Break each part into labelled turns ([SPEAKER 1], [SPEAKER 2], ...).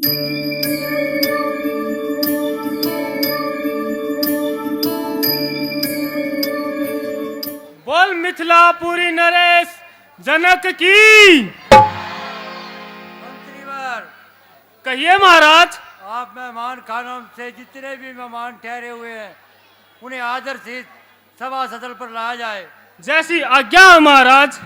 [SPEAKER 1] बोल मिथिलापुरी नरेश जनक की।
[SPEAKER 2] मंत्रीवर,
[SPEAKER 1] कहिए महाराज।
[SPEAKER 2] आप मेहमान खानों से जितने भी मेहमान ठहरे हुए हैं उन्हें आदर से सभा सदन पर लाया जाए।
[SPEAKER 1] जैसी आज्ञा है महाराज।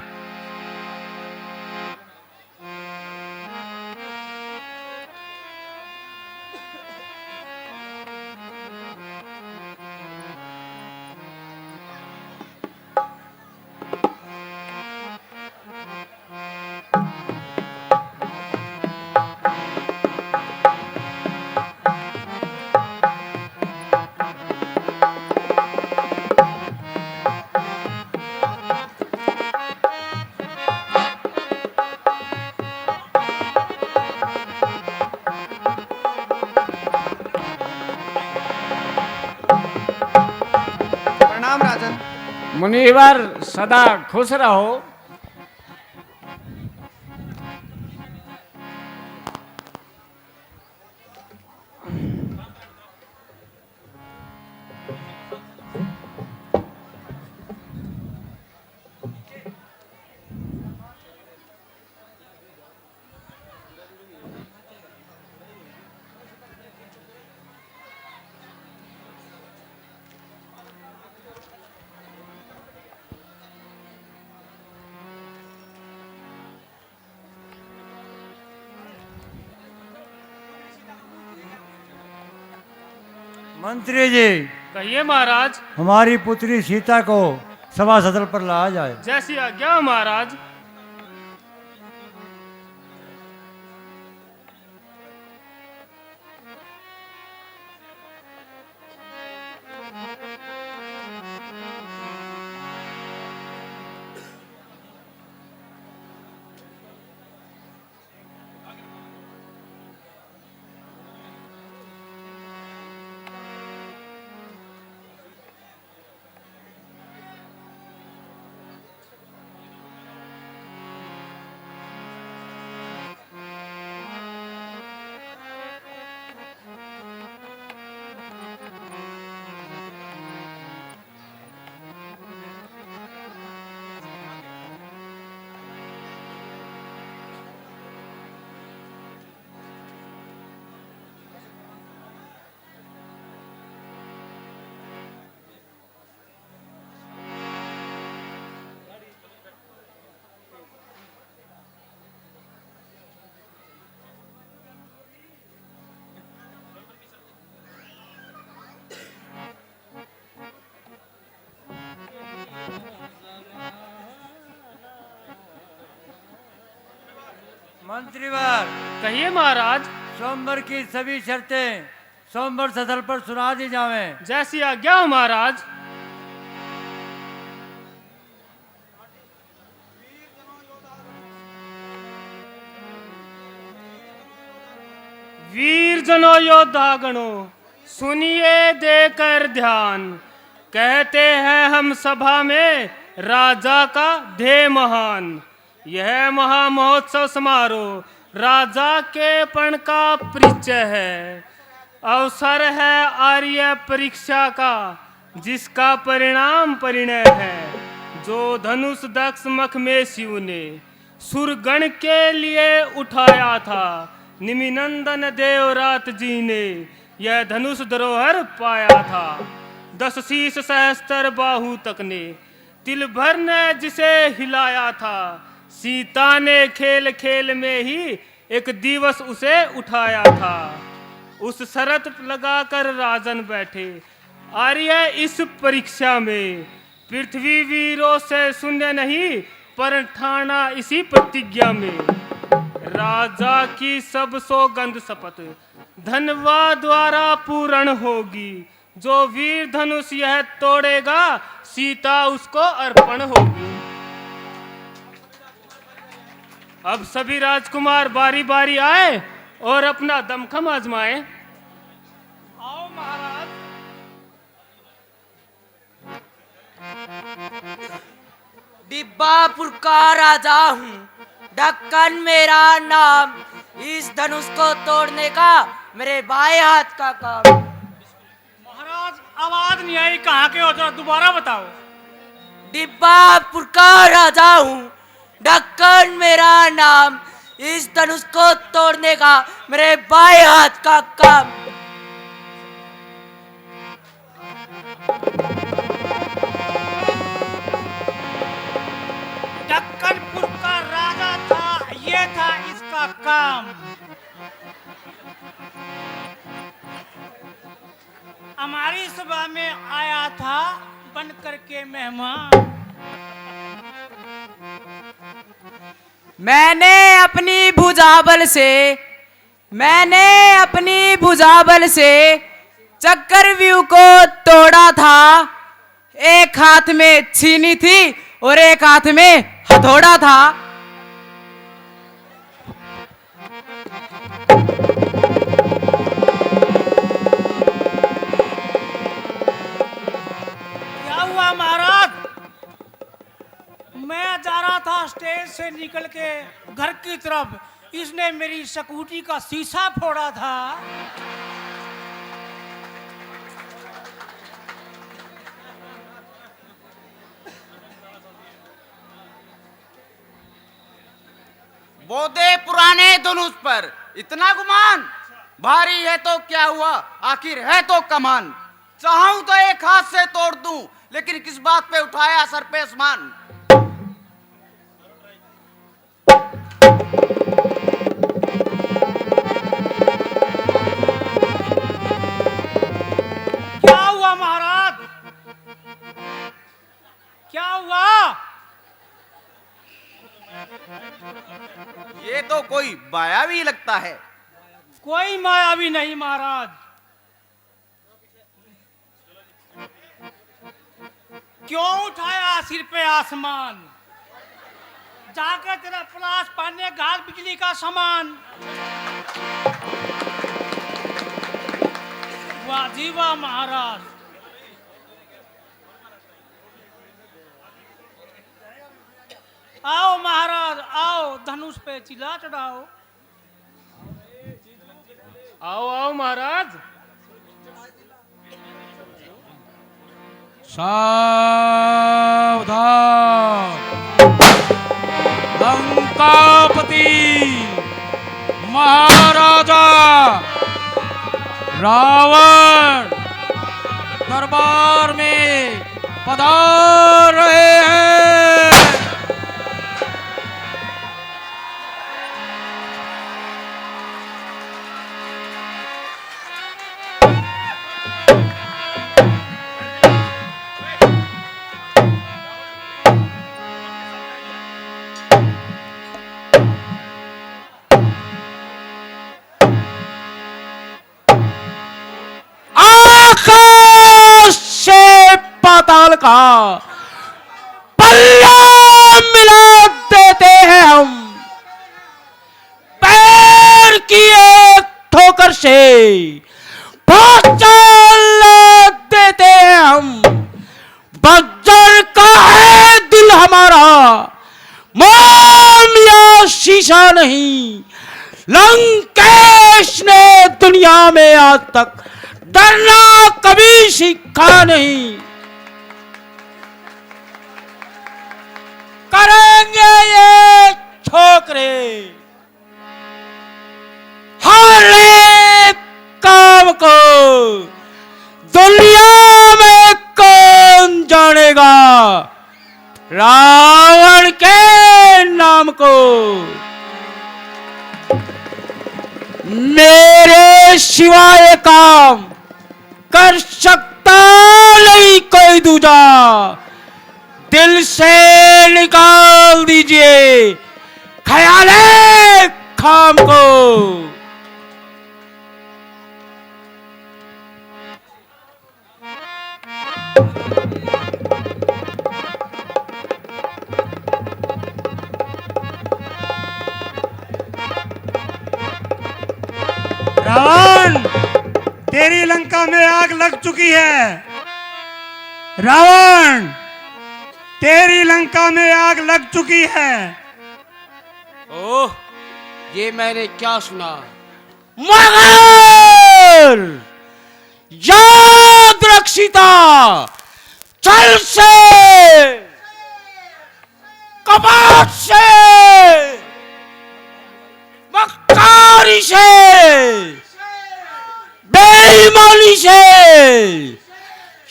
[SPEAKER 3] प्रणाम राजन।
[SPEAKER 1] मुनिवर सदा खुश रहो।
[SPEAKER 2] मंत्री जी,
[SPEAKER 1] कहिए महाराज।
[SPEAKER 2] हमारी पुत्री सीता को सभा सदन पर लाया जाए।
[SPEAKER 1] जैसी आज्ञा है महाराज।
[SPEAKER 2] मंत्रीवर,
[SPEAKER 1] कहिए महाराज।
[SPEAKER 2] सोमवार की सभी शर्तें सोमवार सदन पर सुना दी जावें।
[SPEAKER 1] जैसी आज्ञा है महाराज। वीर जनो योद्धा गणो, सुनिए देकर ध्यान। कहते हैं हम सभा में राजा का ध्येय महान। यह महामहोत्सव समारोह राजा के पण का परिचय है। अवसर है आर्य परीक्षा का, जिसका परिणाम परिणय है। जो धनुष दक्ष मखमेशियु ने सुरगण के लिए उठाया था, निमिनंदन देवरात जी ने यह धनुष धरोहर पाया था। 10 शीश सहस्त्र बाहु तक ने तिल भर ने जिसे हिलाया था। सीता ने खेल खेल में ही एक दिवस उसे उठाया था। उस शरत लगाकर राजन बैठे आर्य इस परीक्षा में। पृथ्वी वीरों से शून्य नहीं, पर ठाना इसी प्रतिज्ञा में। राजा की सब सौगंध शपथ धनवा द्वारा पूर्ण होगी। जो वीर धनुष यह तोड़ेगा, सीता उसको अर्पण होगी। अब सभी राजकुमार बारी बारी आए और अपना दमखम आजमाएं।
[SPEAKER 3] आओ महाराज।
[SPEAKER 4] डिब्बापुर का राजा हूँ, ढक्कन मेरा नाम। इस धनुष को तोड़ने का मेरे बाएं हाथ का काम।
[SPEAKER 1] महाराज आवाज नहीं आई, कहाँ के हो, जरा दोबारा बताओ।
[SPEAKER 4] डिब्बापुर का राजा हूँ, ढक्कन मेरा नाम, इस धनुष को तोड़ने का मेरे बाएं हाथ का काम।
[SPEAKER 3] दक्कनपुर का राजा था, ये था इसका काम। हमारी सभा में आया था बन करके मेहमान।
[SPEAKER 4] मैंने अपनी भुजाबल से चक्रव्यूह को तोड़ा था। एक हाथ में छीनी थी और एक हाथ में हथौड़ा था।
[SPEAKER 3] क्या हुआ महाराज? मैं जा रहा था स्टेज से निकल के घर की तरफ, इसने मेरी स्कूटी का शीशा फोड़ा था।
[SPEAKER 5] बोधे पुराने धनुष पर इतना गुमान, भारी है तो क्या हुआ, आखिर है तो कमान। चाहूं तो एक हाथ से तोड़ दूं, लेकिन किस बात पे उठाया सर पे आसमान।
[SPEAKER 3] क्या हुआ महाराज? क्या हुआ?
[SPEAKER 5] ये तो कोई मायावी लगता है।
[SPEAKER 3] कोई मायावी नहीं महाराज। क्यों उठाया सिर पे आसमान? जाकर तेरा प्लास पाने घाल बिजली का सामान। वाह जी वाह महाराज। आओ महाराज आओ, धनुष पे चिल्ला चढ़ाओ।
[SPEAKER 1] आओ आओ महाराज।
[SPEAKER 6] सावधान, लंकापति महाराजा रावण दरबार में पधार रहे हैं। पाताल का पल्ला मिला देते हैं हम, पैर की एक ठोकर से भूचाल देते हैं हम। बज्जर का है दिल हमारा, मोम या शीशा नहीं। लंकेश ने दुनिया में आज तक डरना कभी सीखा नहीं। करेंगे ये छोकरे हर एक काम को, दुनिया में कौन जानेगा रावण के नाम को। मेरे सिवाय काम कर सकता नहीं कोई दूजा, दिल से निकाल दीजिए ख्याले काम को।
[SPEAKER 7] रावण, तेरी लंका में आग लग चुकी है। रावण, तेरी लंका में आग लग चुकी है।
[SPEAKER 5] ओह,
[SPEAKER 4] ये मैंने क्या सुना?
[SPEAKER 6] मगर याद रख सीता, चल से, कपट से, मक्कारी से, बेईमानी से,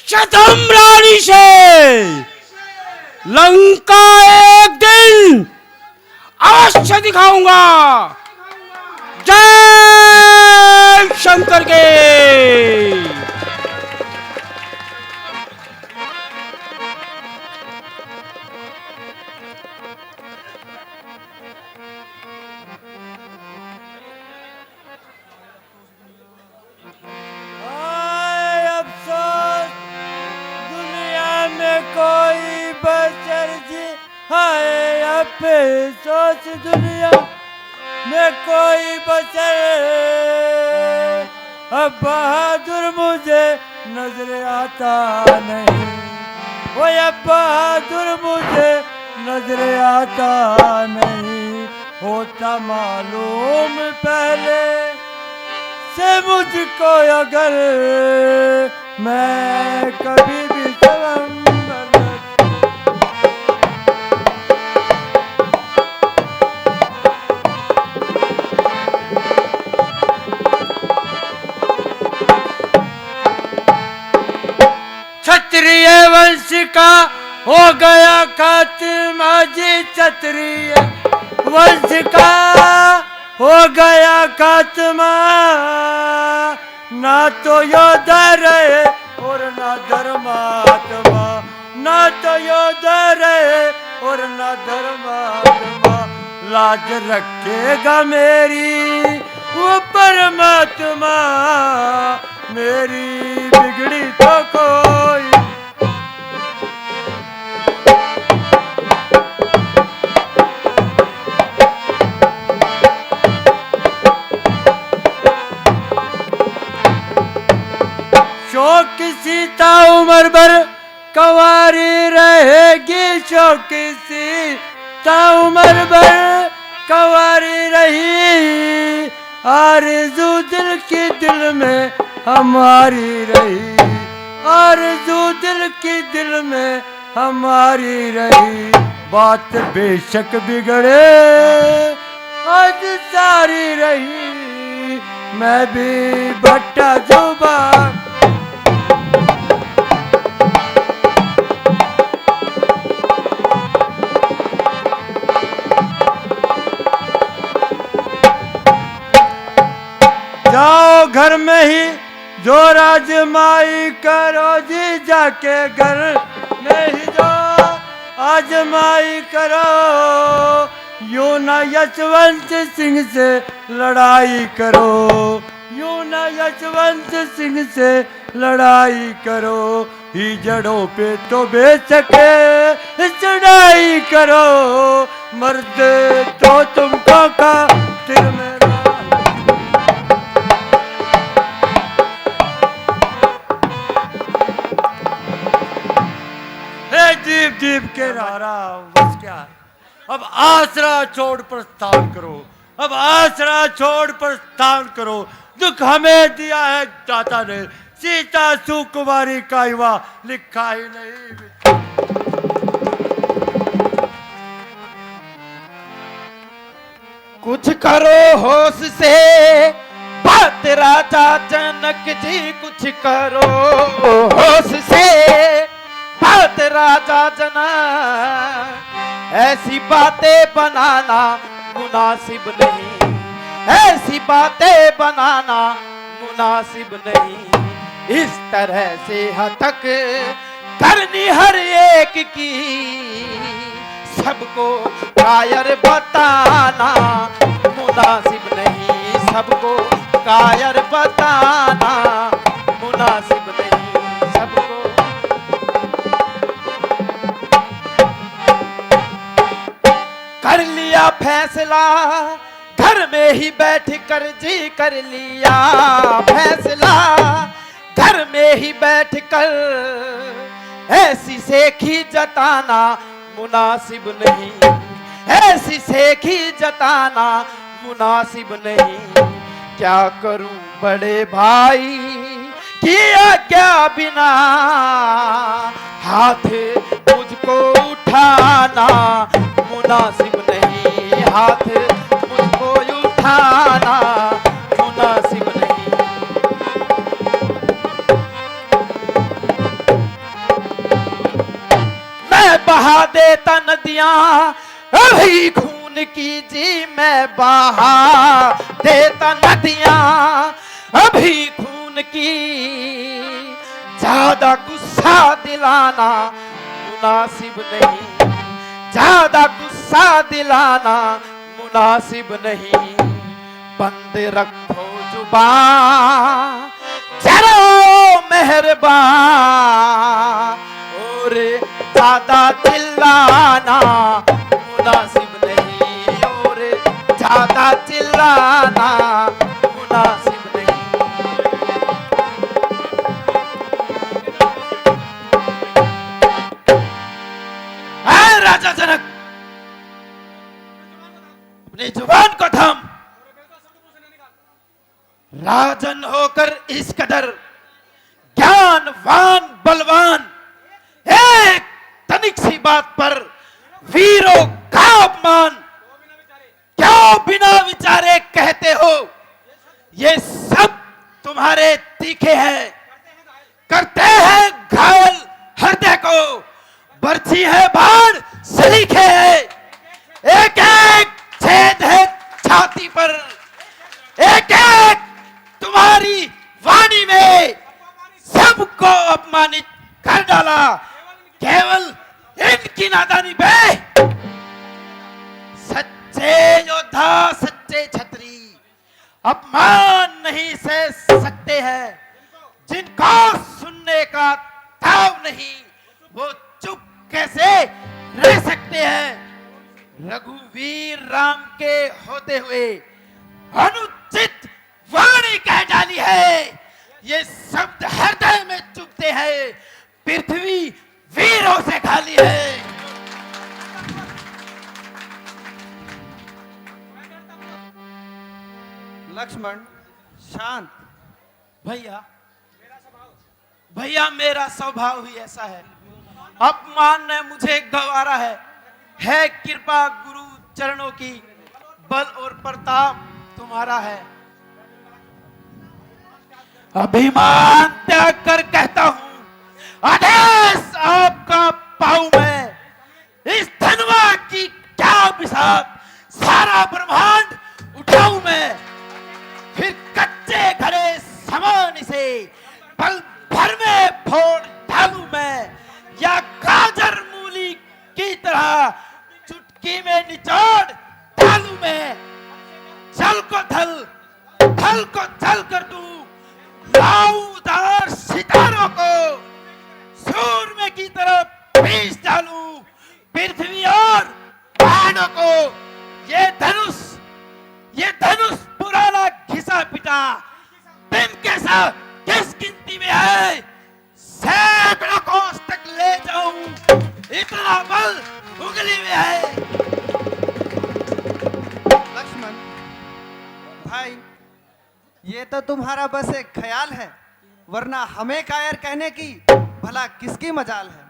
[SPEAKER 6] शतम्रानी से लंका एक दिन अवश्य दिखाऊंगा। जय शंकर के।
[SPEAKER 2] हाय अफसोस दुनिया में कोई बशर जी, हाय अफसोस दुनिया में कोई बशर, अब बहादुर मुझे नजर आता नहीं, वो अब बहादुर मुझे नजर आता नहीं। होता मालूम पहले से मुझको अगर, मैं कभी भी स्वयंवर क्षत्रिय वंश का हो गया खात्मा जी, क्षत्रिय वंश का हो गया खात्मा, ना तो योद्धा रहे और ना धर्मात्मा, ना तो योद्धा रहे और ना धर्मात्मा। लाज रखेगा मेरी वो परमात्मा, मेरी बिगड़ी तो कोई शौक सीता उम्र भर कंवारी रहेगी, शौक सीता उम्र भर कंवारी रही, आरज़ू दिल की दिल में हमारी रही, आरज़ू दिल की दिल में हमारी रही। बात बेशक बिगड़े आज सारी रही, मैं भी भट्टा जुबान जाओ घर में ही जो राजमाई करो जी, जाके घर में ही जो आजमाई करो, यूं ना यशवंत सिंह से लड़ाई करो, यूं ना यशवंत सिंह से लड़ाई करो, ही जड़ों पे तो बेचके चढ़ाई करो, मर्द तो तुमको का तिर में दीप दीप के नारा बस क्या है। अब आसरा छोड़ प्रस्थान करो, अब आसरा छोड़ प्रस्थान करो, दुख हमें दिया है दाता ने, सीता सुकुमारी का युवा लिखा ही नहीं।
[SPEAKER 6] कुछ करो होश से बात राजा जनक जी, कुछ करो होश से बात राजा जनक, ऐसी बातें बनाना मुनासिब नहीं, ऐसी बातें बनाना मुनासिब नहीं, इस तरह से हतक करनी हर एक की, सबको कायर बताना मुनासिब नहीं, सबको कायर बताना मुनासिब नहीं, सबको। कर लिया फैसला घर में ही बैठ कर जी, कर लिया फैसला घर में ही बैठ कर, ऐसी सेखी जताना मुनासिब नहीं, ऐसी सेखी जताना मुनासिब नहीं। क्या करूं बड़े भाई किया क्या बिना, हाथ मुझको उठाना मुनासिब नहीं, हाथ मुझको उठाना मुनासिब नहीं। मैं बहा देता नदियां अभी खून की जी, मैं बहा देता नदियां अभी खून की, ज्यादा गुस्सा दिलाना मुनासिब नहीं, ज्यादा गुस्सा दिलाना मुनासिब नहीं। बंद रखो जुबान चलो मेहरबान, और ज्यादा चिल्लाना मुनासिब नहीं, और ज्यादा चिल्लाना मुनासिब नहीं। है राजा जनक, अपनी जुबान को थाम। राजन होकर इस कदर ज्ञानवान बलवान, एक तनिक सी बात पर वीरों का अपमान क्यों बिना विचारे कहते हो। ये सब तुम्हारे तीखे हैं, करते हैं घायल हृदय को, बरछी है बाण सलीखे है, एक एक छेद है छाती पर, एक एक तुम्हारी वाणी में सबको अपमानित कर डाला, केवल इनकी नादानी पे। सच्चे योद्धा सच्चे छत्री अपमान नहीं सह सकते हैं, जिनको सुनने का ताव नहीं वो चुप कैसे रह सकते हैं। रघुवीर राम के होते हुए अनुचित वाणी कह डाली है, ये शब्द हृदय में चुभते हैं, पृथ्वी वीरों से खाली है।
[SPEAKER 5] लक्ष्मण शांत।
[SPEAKER 6] भैया भैया मेरा स्वभाव ही ऐसा है, अपमान ने मुझे गंवारा है कृपा गुरु चरणों की, बल और प्रताप तुम्हारा है। अभिमान त्याग कर कहता हूं, आदेश आपका पाऊं मैं, इस धनवा की क्या बिसात सारा ब्रह्मांड उठाऊं मैं, फिर कच्चे घड़े समान से पल भर में फोड़ डालूं मैं, या गाजर मूली की तरह चुटकी में निचोड़ डालूं मैं। जल को थल, थल को जल कर दूं, लाऊदार सितारों को सूरमे की तरफ पीस डालूं, पृथ्वी और पहाड़ों को। ये धनुष पुराना घिसा पिटा दिन के साथ किस गिनती में है, सैकड़ों कोस तक ले जाऊं, इतना बल उंगली में है।
[SPEAKER 5] लक्ष्मण भाई, ये तो तुम्हारा बस एक ख्याल है, वरना हमें कायर कहने की भला किसकी मजाल है।